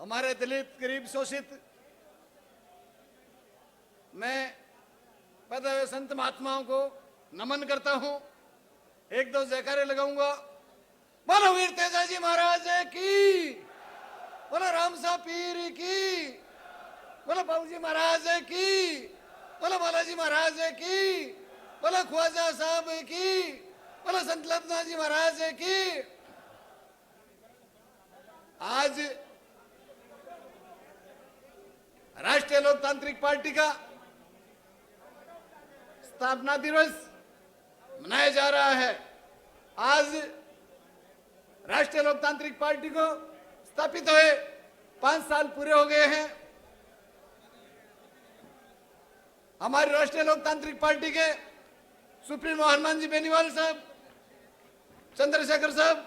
हमारे दलित गरीब शोषित, मैं पैदा हुए संत महात्माओं को नमन करता हूं। एक दो जयकारे लगाऊंगा। बोलो वीर तेजाजी महाराज की, बोलो रामसा पीर की, बोलो बाबूजी महाराज की, बोलो बालाजी महाराज की, बोलो ख्वाजा साहब की, बोलो संत लखना जी महाराज की। आज राष्ट्रीय लोकतांत्रिक पार्टी का स्थापना दिवस मनाया जा रहा है। आज राष्ट्रीय लोकतांत्रिक पार्टी को स्थापित हुए 5 साल पूरे हो गए हैं। हमारी राष्ट्रीय लोकतांत्रिक पार्टी के सुप्रीमो हनुमान जी बेनीवाल साहब, चंद्रशेखर साहब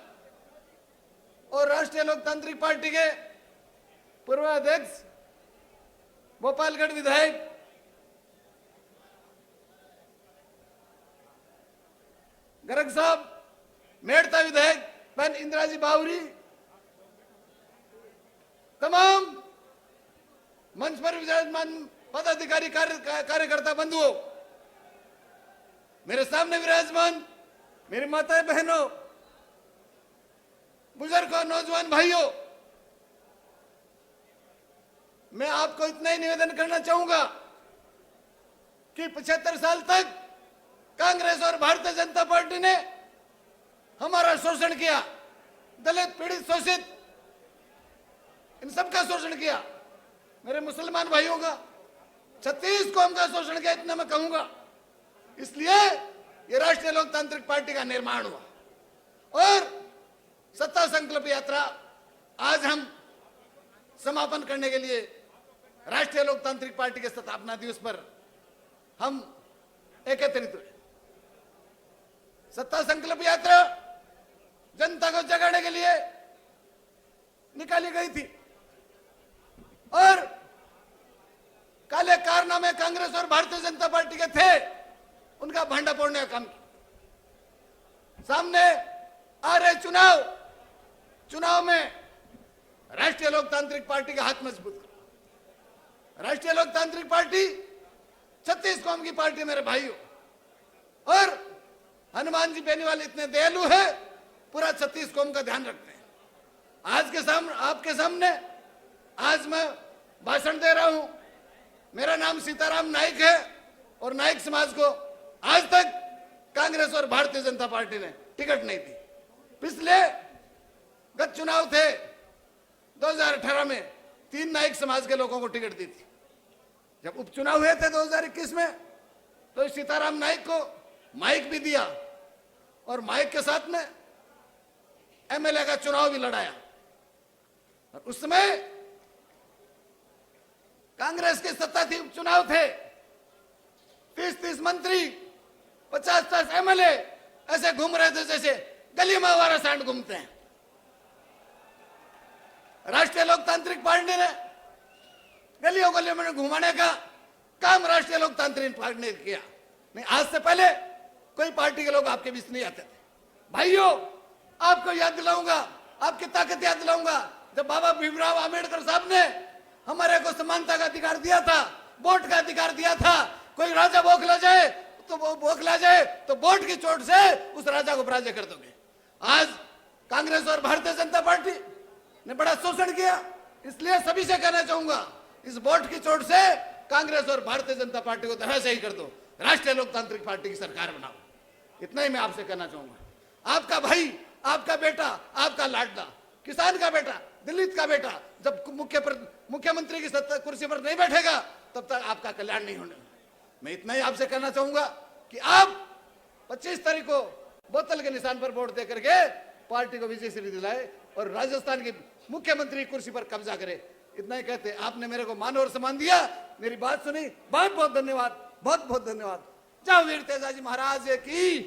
और राष्ट्रीय लोकतांत्रिक पार्टी के पूर्व अध्यक्ष भोपालगढ़ विधायक गर्ग साहब, मेड़ता विधायक बहन इंदिराजी बावरी, तमाम मंच पर विराजमान पदाधिकारी कार्यकर्ता बंधुओं, मेरे सामने विराजमान मेरी माताएं बहनों, बुजुर्गों, नौजवान भाइयों, मैं आपको इतना ही निवेदन करना चाहूंगा कि 75 साल तक कांग्रेस और भारतीय जनता पार्टी ने हमारा शोषण किया। दलित, पीड़ित, शोषित, इन सबका शोषण किया। मेरे मुसलमान भाइयों का, 36 कौम का शोषण किया, इतना मैं कहूंगा। इसलिए ये राष्ट्रीय लोकतांत्रिक पार्टी का निर्माण हुआ और सत्ता संकल्प यात्रा आज हम समापन करने के लिए राष्ट्रीय लोकतांत्रिक पार्टी के स्थापना दिवस पर हम एकत्रित हुए। सत्ता संकल्प यात्रा जनता को जगाने के लिए निकाली गई थी और काले कारनामे कांग्रेस और भारतीय जनता पार्टी के थे, उनका भांडा फोड़ने का काम किया। सामने आ रहे चुनाव में राष्ट्रीय लोकतांत्रिक पार्टी का हाथ मजबूत करो। राष्ट्रीय लोकतांत्रिक पार्टी 36 कौम की पार्टी मेरे भाइयों, और हनुमान जी बेनीवाल इतने दयालु है, पूरा 36 कौम का ध्यान रखते हैं। आपके सामने आज मैं भाषण दे रहा हूं। मेरा नाम सीताराम नाइक है और नाइक समाज को आज तक कांग्रेस और भारतीय जनता पार्टी ने टिकट नहीं दी। पिछले गत चुनाव थे 2018 में 3 नाइक समाज के लोगों को टिकट दी थी। जब उपचुनाव हुए थे 2021 में तो सीताराम नाइक को माइक भी दिया और माइक के साथ में एमएलए का चुनाव भी लड़ाया। और उस समय कांग्रेस की सत्ता थी, उपचुनाव थे, 30-30 मंत्री, 50-50 एमएलए ऐसे घूम रहे थे जैसे गली में आवारा सांड घूमते हैं। राष्ट्रीय लोकतांत्रिक पार्टी ने गलियों गलियों में घुमाने का काम राष्ट्रीय लोकतांत्रिक पार्टी ने किया। नहीं, आज से पहले कोई पार्टी के लोग आपके बीच नहीं आते थे। भाइयों, आपको याद दिलाऊंगा, आपकी ताकत याद दिलाऊंगा, जब बाबा भीमराव आंबेडकर साहब ने हमारे को समानता का अधिकार दिया था, वोट का अधिकार दिया था। कोई राजा बौखला जाए तो वोट की चोट से उस राजा को पराजय कर दोगे। आज कांग्रेस और भारतीय जनता पार्टी ने बड़ा शोषण किया। इसलिए सभी से कहना चाहूंगा, इस वोट की चोट से कांग्रेस और भारतीय जनता पार्टी को धराशायी कर दो, राष्ट्रीय लोकतांत्रिक पार्टी की सरकार बनाओ। इतना ही मैं आपसे कहना चाहूंगा। आपका भाई, आपका बेटा, आपका लाडला, किसान का बेटा, दलित का बेटा जब मुख्यमंत्री की कुर्सी पर नहीं बैठेगा तब तक आपका कल्याण नहीं होने। मैं इतना ही आपसे कहना चाहूंगा कि आप 25 तारीख को बोतल के निशान पर वोट देकर के पार्टी को विजय श्री दिलाए और राजस्थान की मुख्यमंत्री कुर्सी पर कब्जा करे। इतना ही कहते, आपने मेरे को मान और सम्मान दिया, मेरी बात सुनी, बहुत बहुत धन्यवाद, बहुत बहुत धन्यवाद। जय वीर तेजाजी महाराज की।